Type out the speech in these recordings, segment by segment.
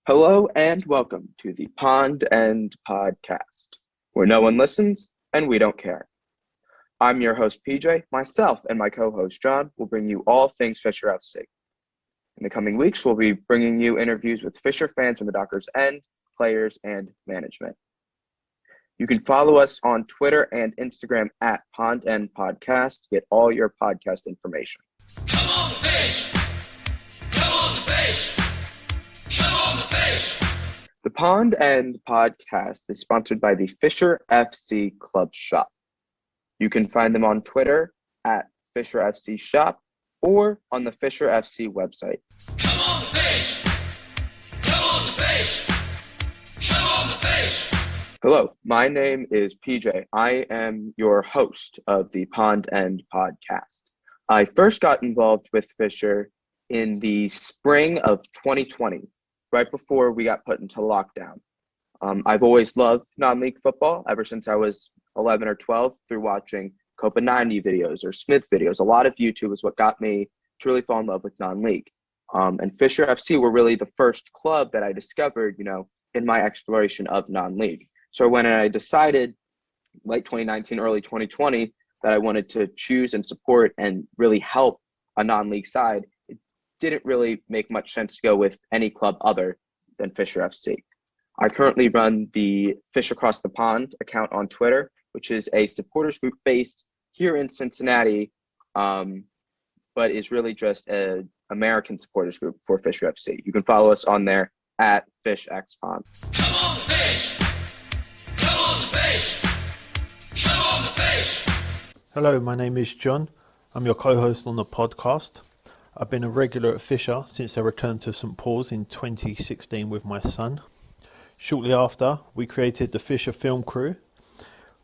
Hello and welcome to the Pond End Podcast, where no one listens and we don't care. I'm your host, PJ. Myself and my co-host, John, will bring you all things Fisher FC. In the coming weeks, we'll be bringing you interviews with Fisher fans from the Dockers End, players, and management. You can follow us on Twitter and Instagram at Pond End Podcast to get all your podcast information. Come on, fish! Come on, the fish! Come on, the fish! The Pond End Podcast is sponsored by the Fisher FC Club Shop. You can find them on Twitter at Fisher FC Shop or on the Fisher FC website. Come on, the fish! Come on, the fish! Come on, the fish! Hello, my name is PJ. I am your host of the Pond End Podcast. I first got involved with Fisher in the spring of 2020, right before we got put into lockdown. I've always loved non-league football ever since I was 11 or 12 through watching Copa 90 videos or Smith videos. A lot of YouTube is what got me to really fall in love with non-league. And Fisher FC were really the first club that I discovered, in my exploration of non-league. So when I decided, late 2019, early 2020, that I wanted to choose and support and really help a non-league side, it didn't really make much sense to go with any club other than Fisher FC. I currently run the Fish Across the Pond account on Twitter, which is a supporters group based here in Cincinnati, but is really just an American supporters group for Fisher FC. You can follow us on there at FishXPond. Come on, the fish! Come on, the fish! Come on, the fish! Hello, my name is John. I'm your co-host on the podcast. I've been a regular at Fisher since I returned to St Paul's in 2016 with my son. Shortly after, we created the Fisher Film Crew.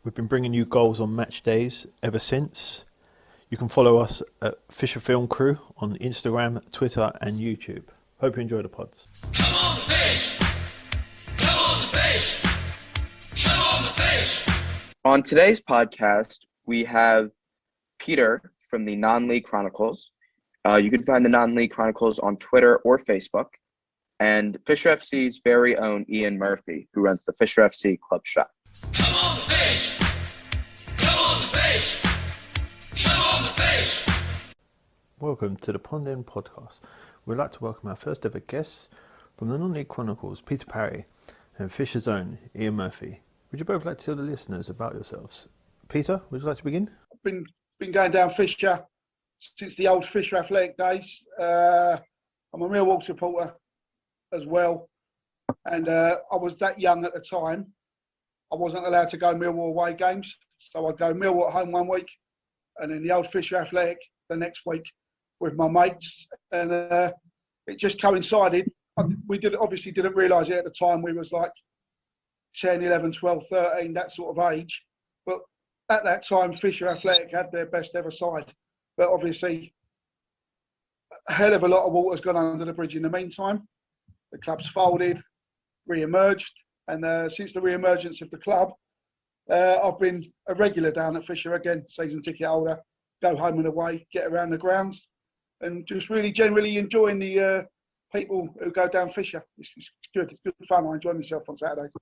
We've been bringing you goals on match days ever since. You can follow us at Fisher Film Crew on Instagram, Twitter and YouTube. Hope you enjoy the pods. Come on, the fish! Come on, the fish! Come on, the fish! On today's podcast, we have Peter from the Non-League Chronicles. You can find the Non-League Chronicles on Twitter or Facebook. And Fisher FC's very own Ian Murphy, who runs the Fisher FC Club Shop. Come on, the fish! Come on, the fish! Come on, the fish! Welcome to the Pond End Podcast. We'd like to welcome our first ever guests from the Non-League Chronicles, Peter Parry, and Fisher's own Ian Murphy. Would you both like to tell the listeners about yourselves? Peter, would you like to begin? I've been going down Fisher since the old Fisher Athletic days. I'm a Millwall supporter as well, and I was that young at the time. I wasn't allowed to go Millwall away games, so I'd go Millwall at home one week and then the old Fisher Athletic the next week with my mates, and it just coincided. We obviously didn't realise it at the time. We was like 10, 11, 12, 13, that sort of age, but at that time Fisher Athletic had their best ever side, but obviously a hell of a lot of water's gone under the bridge in the meantime. The club's folded, re-emerged, and since the re-emergence of the club, I've been a regular down at Fisher again, season ticket holder, go home and away, get around the grounds, and just really generally enjoying the people who go down Fisher. It's good. It's good fun. I enjoy myself on Saturdays.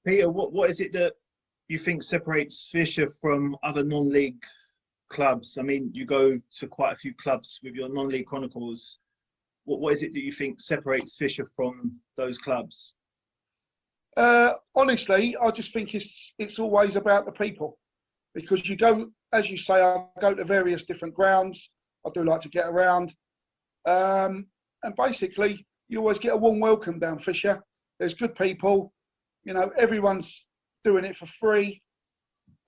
Peter, what is it that you think separates Fisher from other non-league clubs? I mean, you go to quite a few clubs with your non-league chronicles. What is it that you think separates Fisher from those clubs? Honestly, I just think it's always about the people, because you go, as you say, I go to various different grounds. I do like to get around, and basically you always get a warm welcome down Fisher. There's good people, everyone's doing it for free,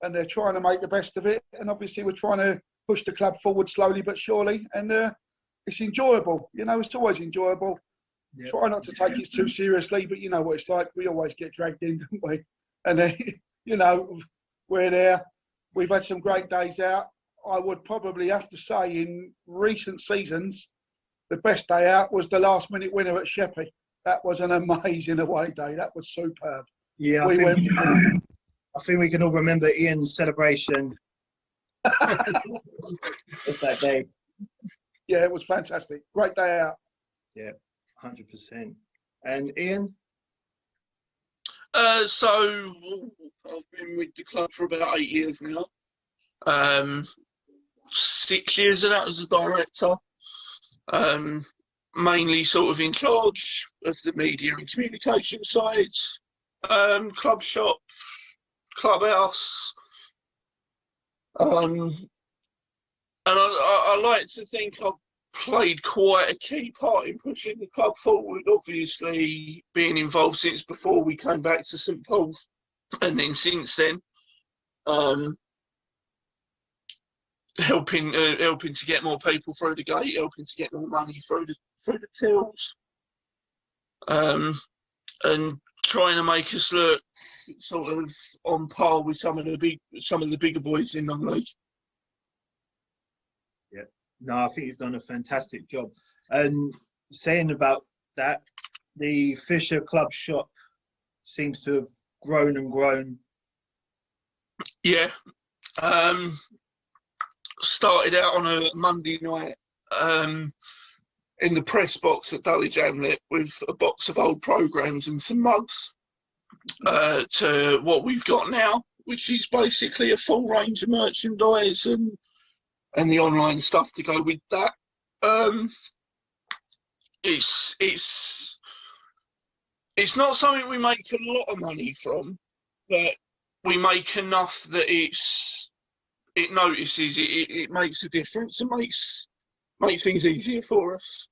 and they're trying to make the best of it. And obviously we're trying to push the club forward slowly but surely, and it's enjoyable. It's always enjoyable. Yep. Try not to take it too seriously, but you know what it's like. We always get dragged in, don't we? And then, we're there. We've had some great days out. I would probably have to say in recent seasons, the best day out was the last minute winner at Sheppey. That was an amazing away day. That was superb. Yeah, I think we can all remember Ian's celebration of that day. Yeah, it was fantastic. Great day out. Yeah, 100%. And Ian? So I've been with the club for about 8 years now. 6 years of that as a director. Mainly sort of in charge of the media and communication side. Club shop, clubhouse. And I like to think I've played quite a key part in pushing the club forward, obviously being involved since before we came back to St Paul's, and then since then, helping to get more people through the gate, helping to get more money through the tills, and trying to make us look sort of on par with some of the bigger boys in non-league. Yeah, no, I think you've done a fantastic job. And saying about that, the Fisher Club shop seems to have grown and grown. Yeah. Started out on a Monday night in the press box at Dulwich Hamlet with a box of old programmes and some mugs to what we've got now, which is basically a full range of merchandise and the online stuff to go with that. It's not something we make a lot of money from, but we make enough that it notices, it makes a difference and makes things easier for us.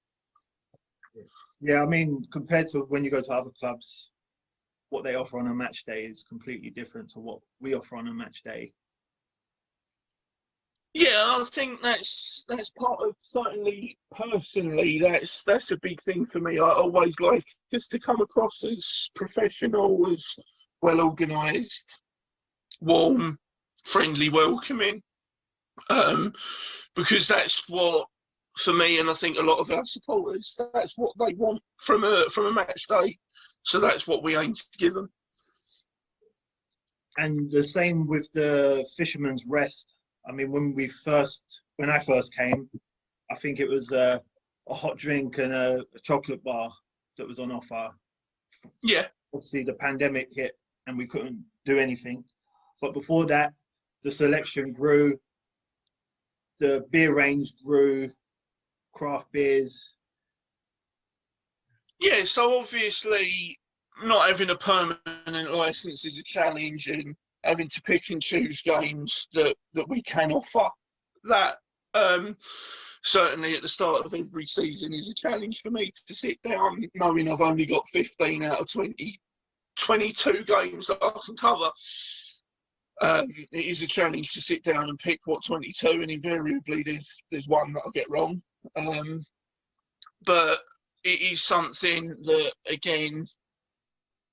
Yeah, I mean, compared to when you go to other clubs, what they offer on a match day is completely different to what we offer on a match day. Yeah, I think that's part of, certainly personally, that's a big thing for me. I always like just to come across as professional, as well organised, warm, friendly, welcoming, because that's what, for me, and I think a lot of our supporters, that's what they want from a match day. So that's what we aim to give them. And the same with the Fisherman's Rest. I mean, when I first came, I think it was a hot drink and a chocolate bar that was on offer. Yeah. Obviously, the pandemic hit and we couldn't do anything. But before that, the selection grew, the beer range grew, craft beers. Yeah, so obviously not having a permanent licence is a challenge, and having to pick and choose games that we can offer. That certainly at the start of every season is a challenge for me to sit down knowing I've only got 15 out of 22 games that I can cover. It is a challenge to sit down and pick what 22, and invariably there's one that I get wrong. But it is something that, again,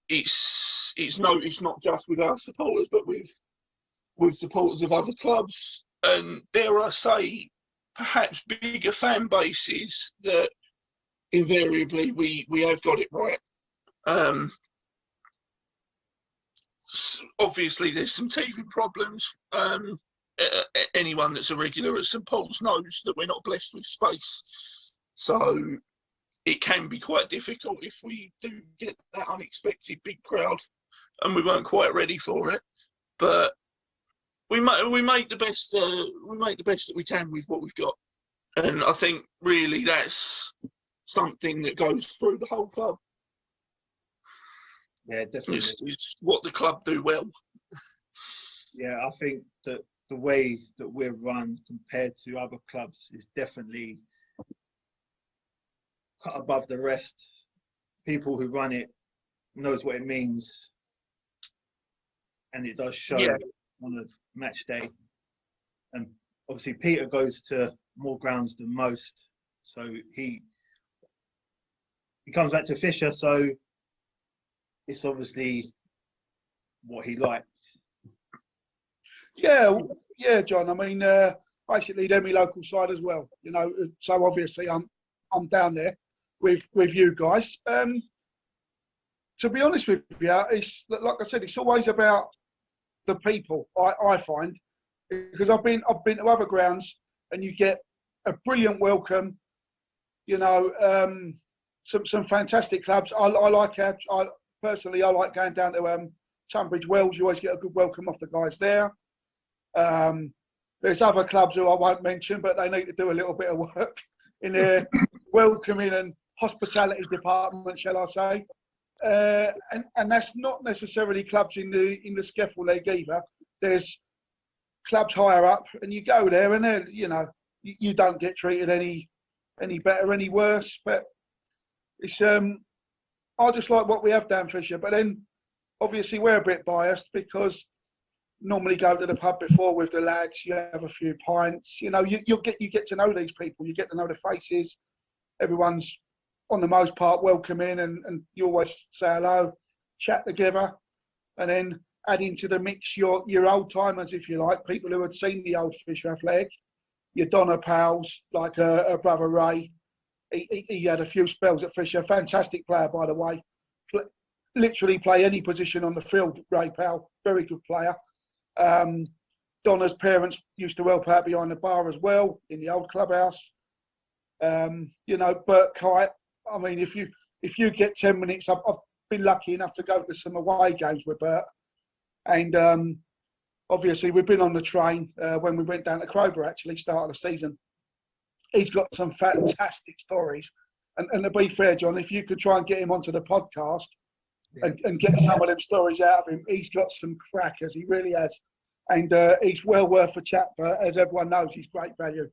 it's noticed not just with our supporters, but with supporters of other clubs, and dare I say, perhaps bigger fan bases, that invariably we have got it right. Obviously, there's some teething problems. Anyone that's a regular at St Paul's knows that we're not blessed with space, so it can be quite difficult if we do get that unexpected big crowd, and we weren't quite ready for it. But we make the best that we can with what we've got, and I think really that's something that goes through the whole club. Yeah, definitely. It's what the club do well. Yeah, I think that the way that we're run compared to other clubs is definitely cut above the rest. People who run it knows what it means, and it does show on a match day. And obviously Peter goes to more grounds than most, so he comes back to Fisher, so it's obviously what he liked. Yeah, John. I mean, basically they're my local side as well. You know, so obviously I'm down there with you guys. To be honest with you, it's like I said, it's always about the people. I find, because I've been to other grounds and you get a brilliant welcome. You know, some fantastic clubs. I like personally, I like going down to Tunbridge Wells. You always get a good welcome off the guys there. There's other clubs who I won't mention, but they need to do a little bit of work in their welcoming and hospitality department, shall I say. And that's not necessarily clubs in the Skeffel League either. There's clubs higher up, and you go there, and you don't get treated any better, any worse. But it's I just like what we have down Fisher. But then obviously we're a bit biased because normally go to the pub before with the lads. You have a few pints. You get to know these people. You get to know the faces. Everyone's on the most part welcoming, and you always say hello, chat together, and then add into the mix your old timers, if you like, people who had seen the old Fisher Athletic, your Donna pals, like her brother Ray. He had a few spells at Fisher. Fantastic player, by the way. Literally play any position on the field, Ray Powell. Very good player. Donna's parents used to help out behind the bar as well in the old clubhouse. Bert Kite. I mean, if you get 10 minutes, I've been lucky enough to go to some away games with Bert. And obviously, we've been on the train when we went down to Crowborough, actually, start of the season. He's got some fantastic stories. And to be fair, John, if you could try and get him onto the podcast and get some of them stories out of him, he's got some crackers. He really has. And he's well worth a chat, but as everyone knows, he's great value.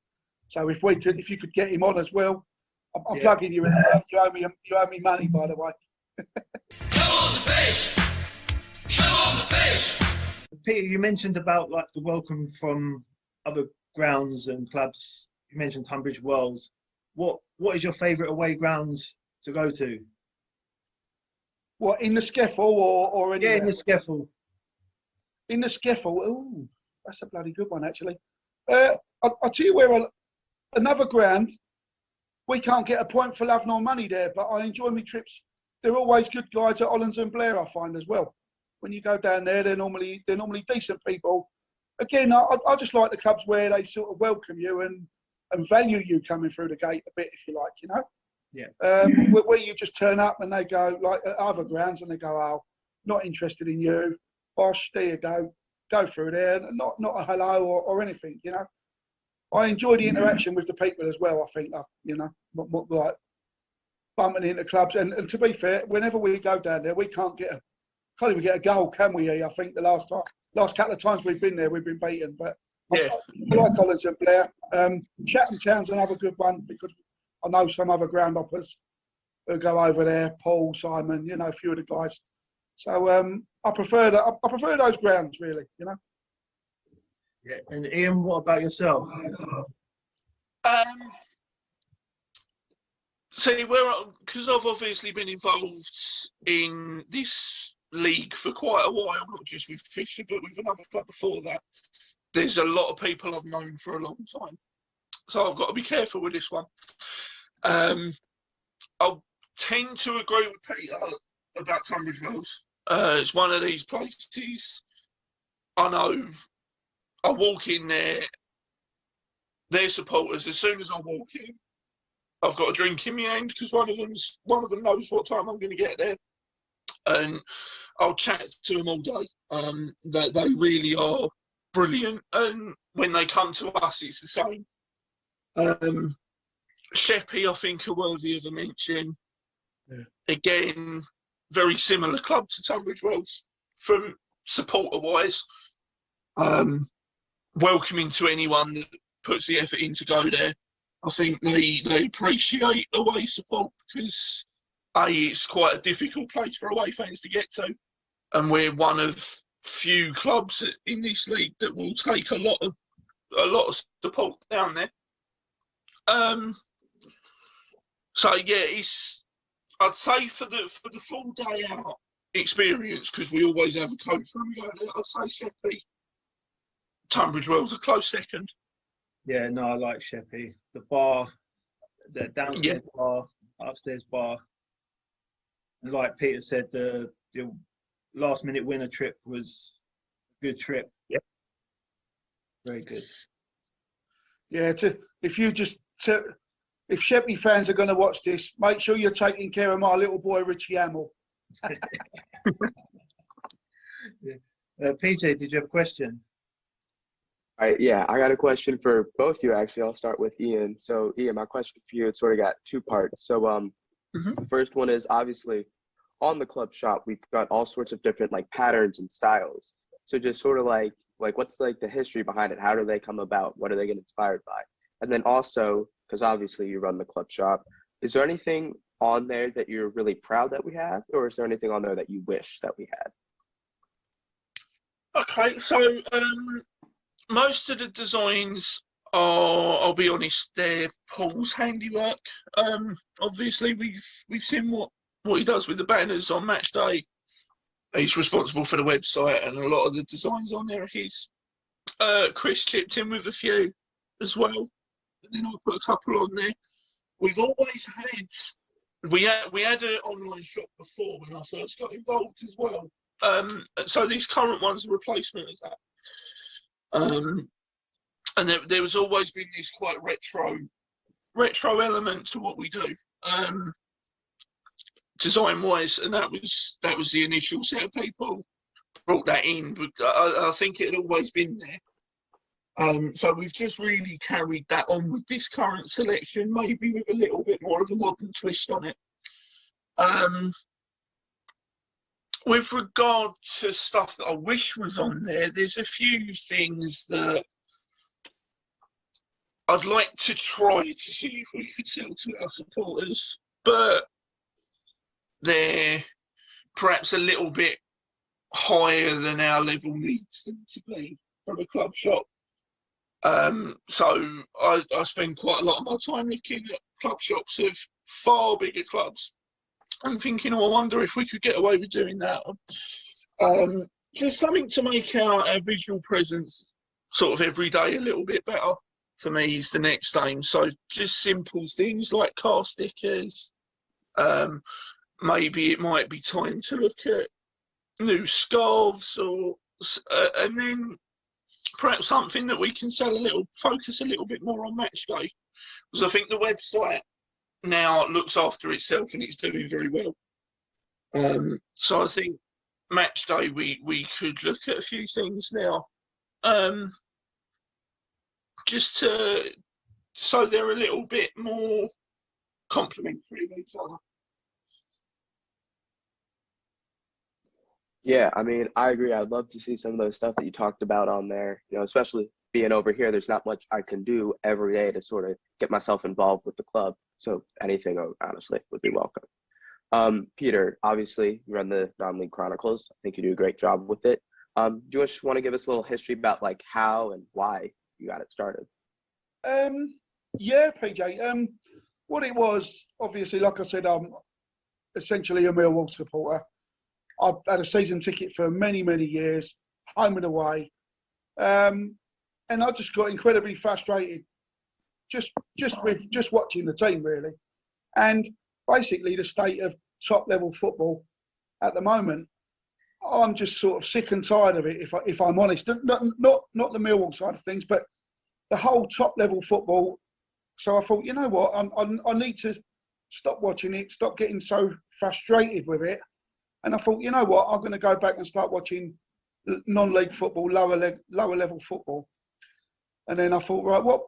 So if you could get him on as well, I'm plugging you in. You owe me money, by the way. Come on the fish! Come on the fish! Peter, you mentioned about like the welcome from other grounds and clubs. You mentioned Tunbridge Wells. What is your favourite away ground to go to? What, in the Skeffel or anywhere? Yeah, in the Skeffel. In the Skeffel, ooh, that's a bloody good one, actually. I'll tell you where another ground, we can't get a point for love nor money there, but I enjoy my trips. They're always good guys at Hollands and Blair, I find, as well. When you go down there, they're normally decent people. Again, I just like the clubs where they sort of welcome you and value you coming through the gate a bit, if you like, you know? Yeah. Where you just turn up and they go, like at other grounds, and they go, oh, not interested in you. Bosh, there you go through there. Not a hello or anything, you know? I enjoy the interaction with the people as well, I think, not like bumping into clubs. And to be fair, whenever we go down there, we can't even get a goal, can we? I think the last couple of times we've been there, we've been beaten. But Yeah. I like Hollands and Blair. Chatham Town's another good one because I know some other ground hoppers who go over there. Paul, Simon, a few of the guys. So I prefer that. I prefer those grounds, really. Yeah. And Ian, what about yourself? See, because I've obviously been involved in this league for quite a while, not just with Fisher, but with another club before that. There's a lot of people I've known for a long time, so I've got to be careful with this one. I'll tend to agree with Peter about Tunbridge Wells. It's one of these places I know. I walk in there, their supporters. As soon as I walk in, I've got a drink in my hand because one of them knows what time I'm going to get there, and I'll chat to them all day. They really are brilliant, and when they come to us, it's the same. Sheppey, I think, are worthy of a mention. Yeah. Again, very similar club to Tunbridge Wells from supporter-wise. Welcoming to anyone that puts the effort in to go there. I think they appreciate away support because it's quite a difficult place for away fans to get to, and we're one of few clubs in this league that will take a lot of support down there. So yeah, I'd say for the full day out experience, because we always have a coach when we go there, I'd say Sheppey. Tunbridge Wells a close second. Yeah, no, I like Sheppey. The bar, the downstairs bar, upstairs bar. And like Peter said, the last minute winner trip was a good trip. Yep. Very good. Yeah, if you just if Sheppey fans are going to watch this, make sure you're taking care of my little boy Richie Hamill. PJ, did you have a question? All right, yeah, I got a question for both you, actually. I'll start with Ian. So, Ian, my question for you, it's sort of got two parts. So, the first one is obviously on the club shop, we've got all sorts of different like patterns and styles. So just sort of like what's like the history behind it? How do they come about? What do they get inspired by? And then also, because obviously you run the club shop, is there anything on there that you're really proud that we have, or is there anything on there that you wish that we had? Okay, so most of the designs are, I'll be honest, they're Paul's handiwork. Obviously, we've seen what he does with the banners on match day. He's responsible for the website, and a lot of the designs on there are his. Chris chipped in with a few as well, and then I'll put a couple on there. We've always had we had an online shop before when I first got involved as well. So these current ones are a replacement of that. And there was always been this quite retro element to what we do, design wise, and that was the initial set of people brought that in, but I think it had always been there. So we've just really carried that on with this current selection, maybe with a little bit more of a modern twist on it. With regard to stuff that I wish was on there, there's a few things that I'd like to try to see if we could sell to our supporters, but they're perhaps a little bit higher than our level needs them to be from a club shop. So I spend quite a lot of my time looking at club shops of far bigger clubs and thinking, I wonder if we could get away with doing that. Just something to make our visual presence sort of every day a little bit better for me is the next aim. So just simple things like car stickers. Maybe it might be time to look at new scarves, or and then perhaps something that we can focus a little bit more on match day, because I think the website now looks after itself and it's doing very well. So I think match day we could look at a few things now, just so they're a little bit more complementary of each other. Yeah, I mean, I agree. I'd love to see some of those stuff that you talked about on there, especially being over here, there's not much I can do every day to sort of get myself involved with the club. So anything, honestly, would be welcome. Peter, obviously, you run the non-league chronicles. I think you do a great job with it. Do you just want to give us a little history about like how and why you got it started? Yeah, PJ. What it was, obviously, like I said, I'm essentially a Millwall supporter. I've had a season ticket for many, many years, home and away. And I just got incredibly frustrated just with watching the team, really. And basically the state of top-level football at the moment, I'm just sort of sick and tired of it, if I'm honest. Not the Millwall side of things, but the whole top-level football. So I thought, you know what, I need to stop watching it, stop getting so frustrated with it. And I thought, you know what, I'm going to go back and start watching non-league football, lower level football. And then I thought, right, what?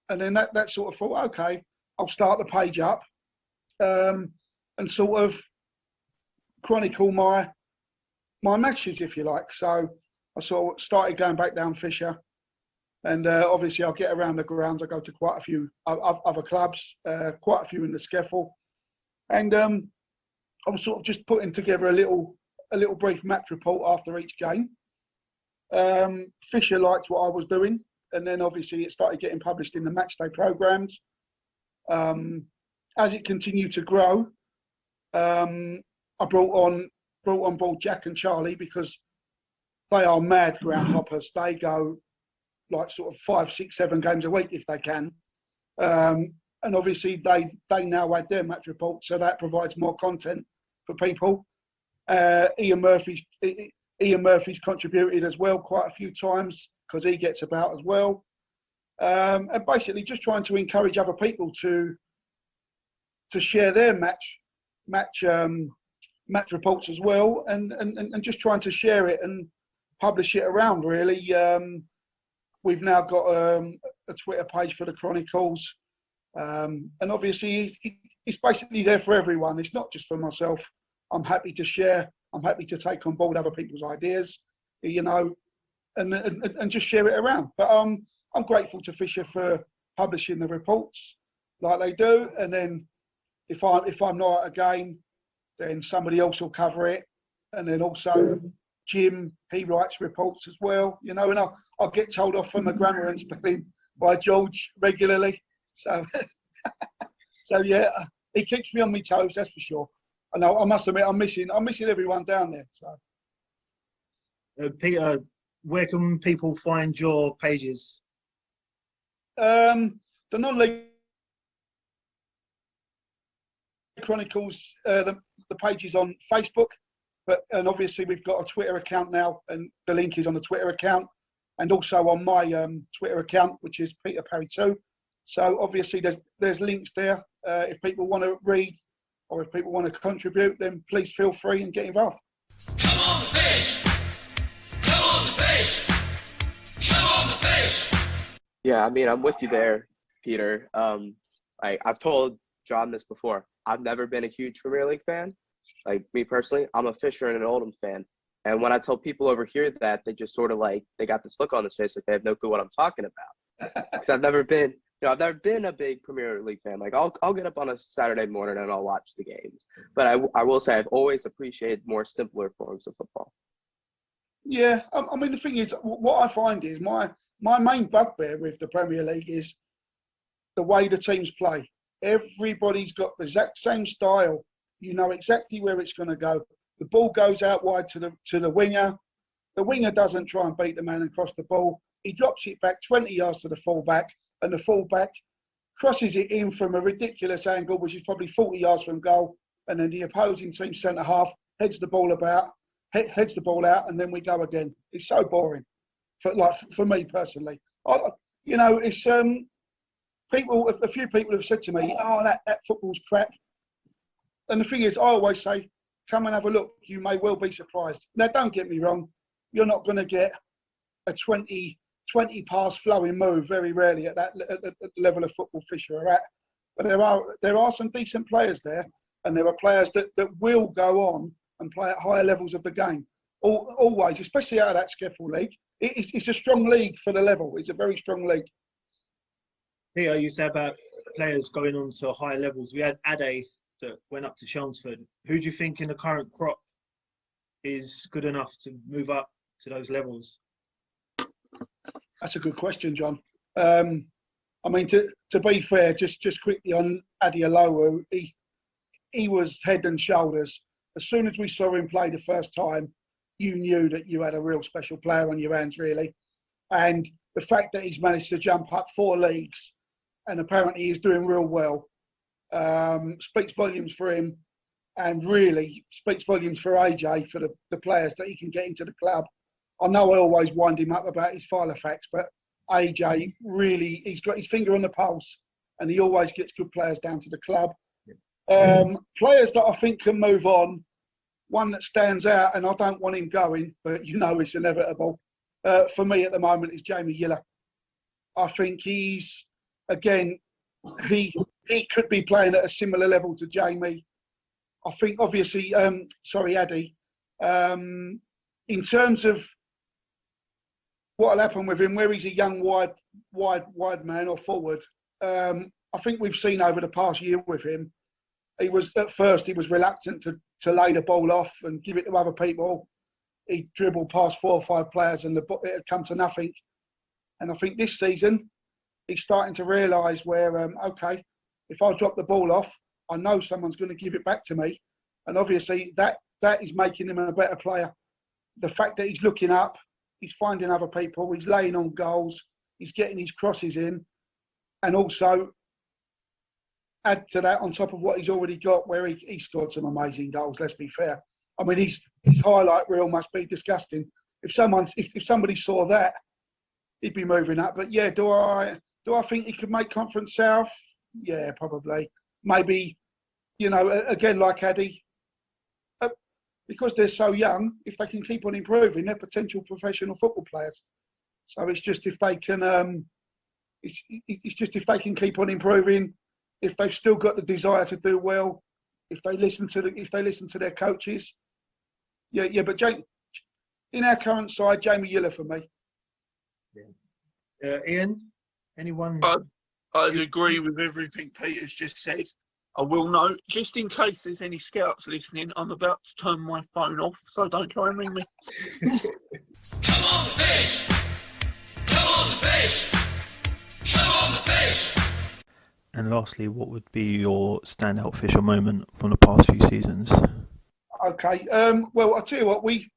And then that sort of thought, okay, I'll start the page up and sort of chronicle my matches, if you like. So I sort of started going back down Fisher. And obviously I'll get around the grounds. I go to quite a few other clubs, quite a few in the Skeffel. And I was sort of just putting together a little brief match report after each game. Fisher liked what I was doing, and then obviously it started getting published in the matchday programs. As it continued to grow, I brought on board Jack and Charlie, because they are mad ground hoppers. They go like sort of 5, 6, 7 games a week if they can. And obviously they now add their match report, so that provides more content for people. Ian Murphy's contributed as well quite a few times, because he gets about as well. And basically just trying to encourage other people to to share their match reports as well, and just trying to share it and publish it around. Really, we've now got a Twitter page for the Chronicles, and obviously it's basically there for everyone. It's not just for myself. I'm happy to share. I'm happy to take on board other people's ideas, you know, and just share it around. But I'm grateful to Fisher for publishing the reports like they do, and then if I'm not at a game, then somebody else will cover it, and then also Jim, he writes reports as well, you know, and I'll get told off for my grammar and spelling by George regularly. So, so yeah, he keeps me on my toes, that's for sure. And I must admit, I'm missing everyone down there. So, Peter, where can people find your pages? The non-league Chronicles, the page is on Facebook, and obviously we've got a Twitter account now, and the link is on the Twitter account, and also on my Twitter account, which is Peter Parry 2. So obviously there's links there. If people want to read or if people want to contribute, then please feel free and get involved. Come on the fish! Come on the fish! Come on the fish! Yeah, I mean, I'm with you there, Peter. I've told John this before. I've never been a huge Premier League fan. Like, me personally, I'm a Fisher and an Oldham fan. And when I tell people over here that, they just sort of like, they got this look on their face like they have no clue what I'm talking about. Because I've never been a big Premier League fan. Like, I'll get up on a Saturday morning and I'll watch the games. But I will say I've always appreciated more simpler forms of football. Yeah, I mean, the thing is, what I find is my main bugbear with the Premier League is the way the teams play. Everybody's got the exact same style. You know exactly where it's going to go. The ball goes out wide to the winger. The winger doesn't try and beat the man and cross the ball. He drops it back 20 yards to the fullback, and the fullback crosses it in from a ridiculous angle, which is probably 40 yards from goal. And then the opposing team centre half heads the ball out, and then we go again. It's so boring, for me personally. It's a few people have said to me, "Oh, that football's crap." And the thing is, I always say, come and have a look. You may well be surprised. Now, don't get me wrong. You're not going to get a 20 pass flowing move very rarely at the level of football Fisher are at. But there are some decent players there, and there are players that will go on and play at higher levels of the game. Always, especially out of that Skeffel League. It's a strong league for the level. It's a very strong league. Peter, you said about players going on to higher levels. We had Ade that went up to Chelmsford. Who do you think in the current crop is good enough to move up to those levels? That's a good question, John. I mean, to be fair, just quickly on Adeolowu, he was head and shoulders. As soon as we saw him play the first time, you knew that you had a real special player on your hands, really. And the fact that he's managed to jump up 4 leagues and apparently he's doing real well speaks volumes for him, and really speaks volumes for AJ, for the players that he can get into the club. I know I always wind him up about his Filofax, but AJ really, he's got his finger on the pulse, and he always gets good players down to the club. Players that I think can move on, one that stands out, and I don't want him going, but you know it's inevitable, for me at the moment is Jamie Yiller. I think he's, again, he could be playing at a similar level to Jamie. I think, obviously, Addy, in terms of what will happen with him, where he's a young, wide man or forward, I think we've seen over the past year with him, at first he was reluctant to lay the ball off and give it to other people. He'd dribble past 4 or 5 players and it had come to nothing. And I think this season, he's starting to realise where, okay, if I drop the ball off, I know someone's going to give it back to me. And obviously that is making him a better player. The fact that he's looking up, he's finding other people, he's laying on goals, he's getting his crosses in, and also add to that on top of what he's already got, where he scored some amazing goals, let's be fair. I mean, his highlight reel must be disgusting. If somebody saw that, he'd be moving up. But yeah, do I think he could make Conference South? Yeah, probably. Maybe you know, again, like Addy, because they're so young, if they can keep on improving, they're potential professional football players. So it's just if they can, it's just if they can keep on improving, if they've still got the desire to do well, if they listen to their coaches. Yeah. But in our current side, Jamie Yiller for me. Ian, anyone? I'd agree with everything Peter's just said. I will note, just in case there's any scouts listening, I'm about to turn my phone off, so don't try and ring me. Come on the fish! Come on the fish! Come on the fish! And lastly, what would be your standout Fisher moment from the past few seasons? Okay. Well, I'll tell you what, we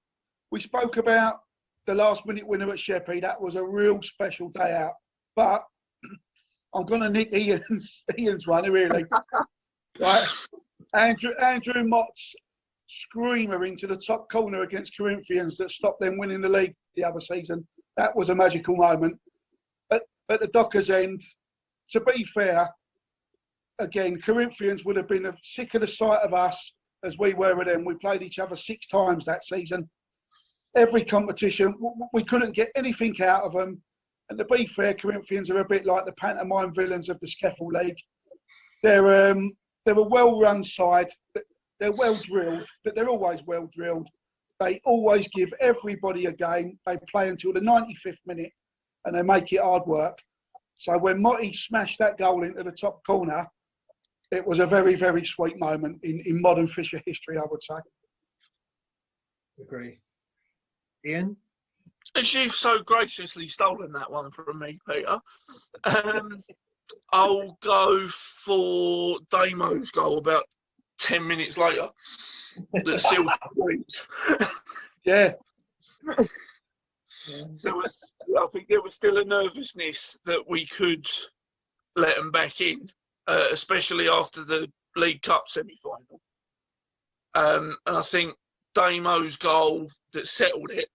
spoke about the last minute winner at Sheppey. That was a real special day out. But I'm going to nick Ian's one, really. Right. Andrew Mott's screamer into the top corner against Corinthians that stopped them winning the league the other season. That was a magical moment. At the Dockers end, to be fair, again, Corinthians would have been sick of the sight of us as we were with them. We played each other 6 times that season. Every competition, we couldn't get anything out of them. And to be fair, Corinthians are a bit like the pantomime villains of the Skeffel League. They're a well-run side. They're well-drilled. They're always well-drilled. They always give everybody a game. They play until the 95th minute, and they make it hard work. So when Motti smashed that goal into the top corner, it was a very, very sweet moment in modern Fisher history, I would say. Agree. Ian? As you've so graciously stolen that one from me, Peter, I'll go for Damo's goal about 10 minutes later. That sealed the points. Yeah. I think there was still a nervousness that we could let them back in, especially after the League Cup semi-final. And I think Damo's goal that settled it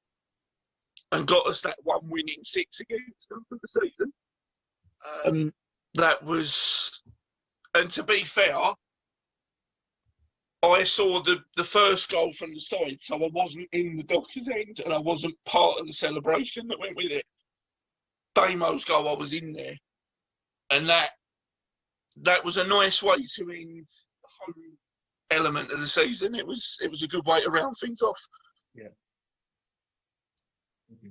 and got us that one winning 6 against them for the season. That was, and to be fair, I saw the first goal from the side, so I wasn't in the Dockers end and I wasn't part of the celebration that went with it. Damo's goal, I was in there, and that was a nice way to end the home element of the season. It was a good way to round things off. Yeah.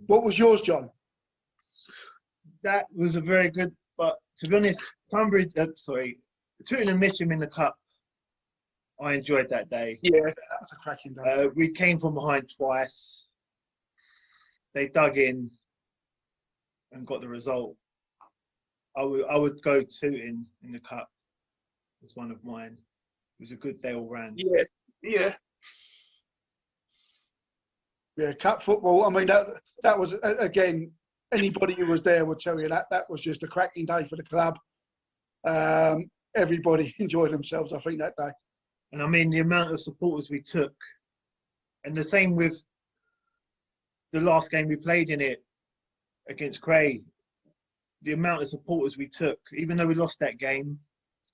What was yours, John? That was a very good, but to be honest, Tunbridge, Tooting and Mitcham in the cup, I enjoyed that day. Yeah, that was a cracking day. We came from behind twice. They dug in and got the result. I would go Tooting in the cup as one of mine. It was a good day all round. Yeah. Yeah, cup football. I mean, that was, again, anybody who was there would tell you that was just a cracking day for the club. Everybody enjoyed themselves, I think, that day. And I mean, the amount of supporters we took, and the same with the last game we played in it against Cray, the amount of supporters we took, even though we lost that game,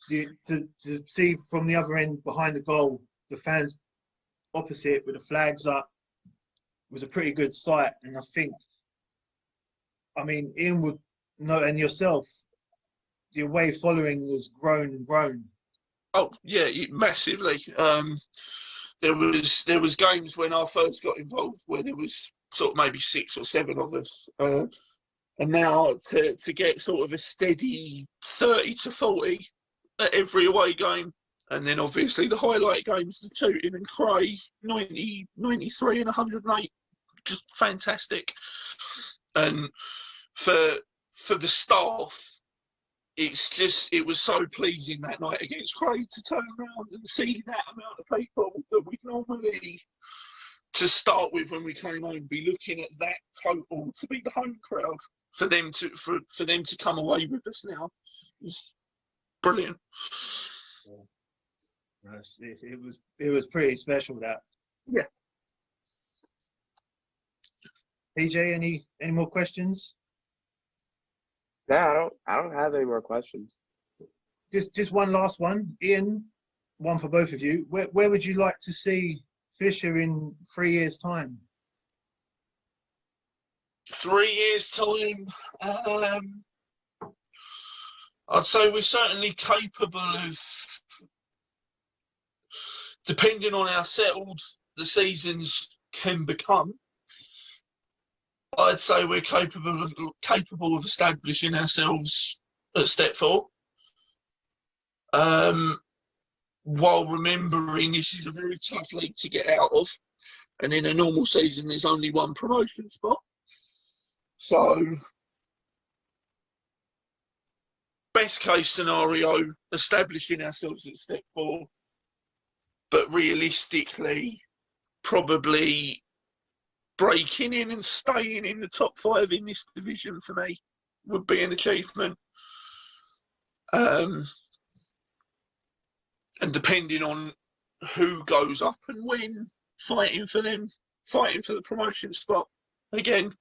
to see from the other end behind the goal, the fans opposite with the flags up, was a pretty good sight. And I think, I mean, Ian would know, and yourself, the away following was grown and grown. Oh yeah, massively. There was games when I first got involved where there was sort of maybe 6 or 7 of us, and now to get sort of a steady 30 to 40 at every away game, and then obviously the highlight games, the Tooting and Cray, 90, 93 and 108, just fantastic. And for the staff, it was so pleasing that night against Cray to turn around and see that amount of people that we'd normally, to start with when we came home, be looking at that total to be the home crowd, for them to come away with us now is brilliant. It was pretty special, that. Yeah. PJ, any more questions? Yeah, I don't have any more questions. Just one last one. Ian, one for both of you. Where would you like to see Fisher in 3 years' time? 3 years' time, I'd say we're certainly capable of, depending on how settled the seasons can become, I'd say we're capable of establishing ourselves at step 4. While remembering this is a very tough league to get out of, and in a normal season there's only one promotion spot. So, best case scenario, establishing ourselves at step 4, but realistically, probably breaking in and staying in the top 5 in this division for me would be an achievement. And depending on who goes up and when, fighting for the promotion spot again.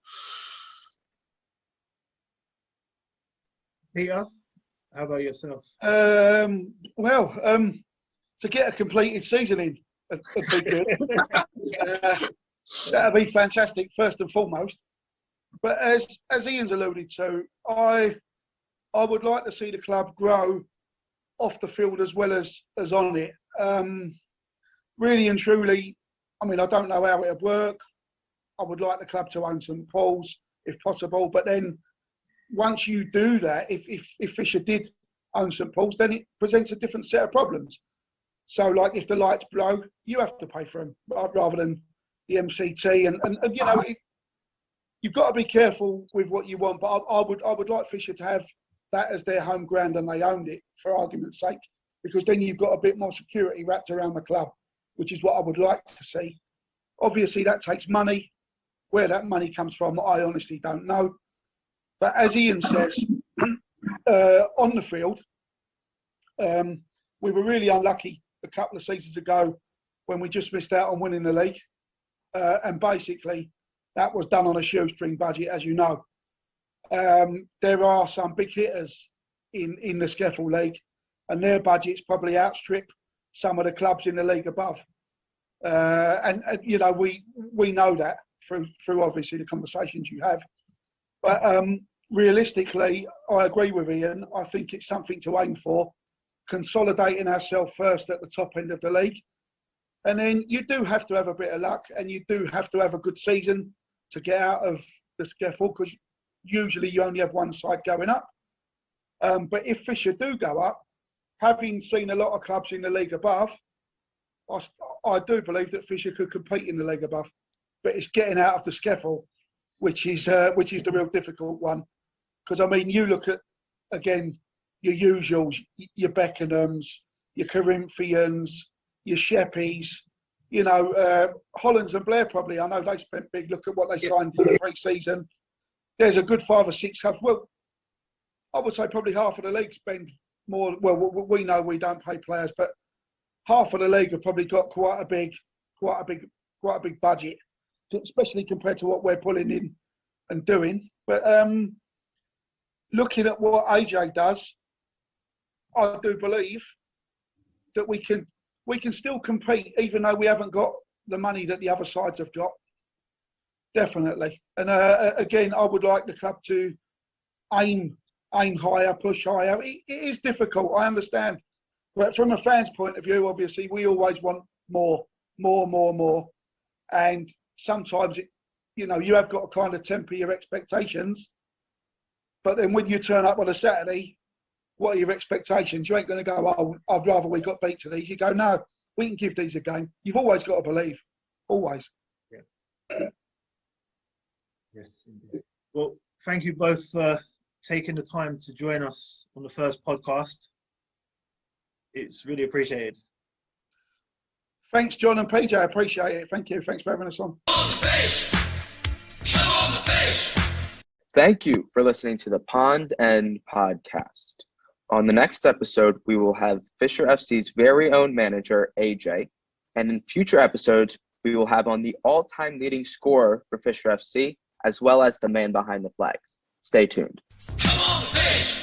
Peter, how about yourself? To get a completed season in would be good. That'd be fantastic, first and foremost. But as Ian's alluded to, I would like to see the club grow off the field as well as on it. Really and truly, I mean, I don't know how it would work. I would like the club to own St Paul's if possible. But then once you do that, if Fisher did own St Paul's, then it presents a different set of problems. So, like, if the lights blow, you have to pay for them rather than the MCT. And you know, you've got to be careful with what you want. But I would like Fisher to have that as their home ground and they owned it, for argument's sake, because then you've got a bit more security wrapped around the club, which is what I would like to see. Obviously, that takes money. Where that money comes from, I honestly don't know. But as Ian says, on the field, we were really unlucky a couple of seasons ago when we just missed out on winning the league. And basically, that was done on a shoestring budget, as you know. There are some big hitters in the Scaffold League, and their budgets probably outstrip some of the clubs in the league above. And you know, we know that through obviously the conversations you have. But realistically, I agree with Ian. I think it's something to aim for, consolidating ourselves first at the top end of the league. And then you do have to have a bit of luck, and you do have to have a good season to get out of the Scaffold, because usually you only have one side going up. But if Fisher do go up, having seen a lot of clubs in the league above, I do believe that Fisher could compete in the league above. But it's getting out of the Scaffold, which is the real difficult one. Because, I mean, you look at, again, your usuals, your Beckenhams, your Corinthians, your Sheppies, you know, Hollands and Blair probably. I know they spent big. Look at what they signed in the pre-season. There's a good 5 or 6 clubs. Well, I would say probably half of the league spend more. Well, we know we don't pay players, but half of the league have probably got quite a big budget, especially compared to what we're pulling in and doing. But looking at what AJ does, I do believe that we can still compete, even though we haven't got the money that the other sides have got. Definitely. And again, I would like the club to aim higher, push higher. It is difficult, I understand. But from a fan's point of view, obviously, we always want more. And sometimes, you know, you have got to kind of temper your expectations. But then when you turn up on a Saturday, what are your expectations? You ain't going to go, oh, I'd rather we got beat to these. You go, no, we can give these a game. You've always got to believe. Always. Yeah. Yes, indeed. Well, thank you both for taking the time to join us on the first podcast. It's really appreciated. Thanks, John and PJ. I appreciate it. Thank you. Thanks for having us on. Come on the fish! Come on the fish! Thank you for listening to the Pond End podcast. On the next episode, we will have Fisher FC's very own manager, AJ. And in future episodes, we will have on the all-time leading scorer for Fisher FC, as well as the man behind the flags. Stay tuned. Come on the fish!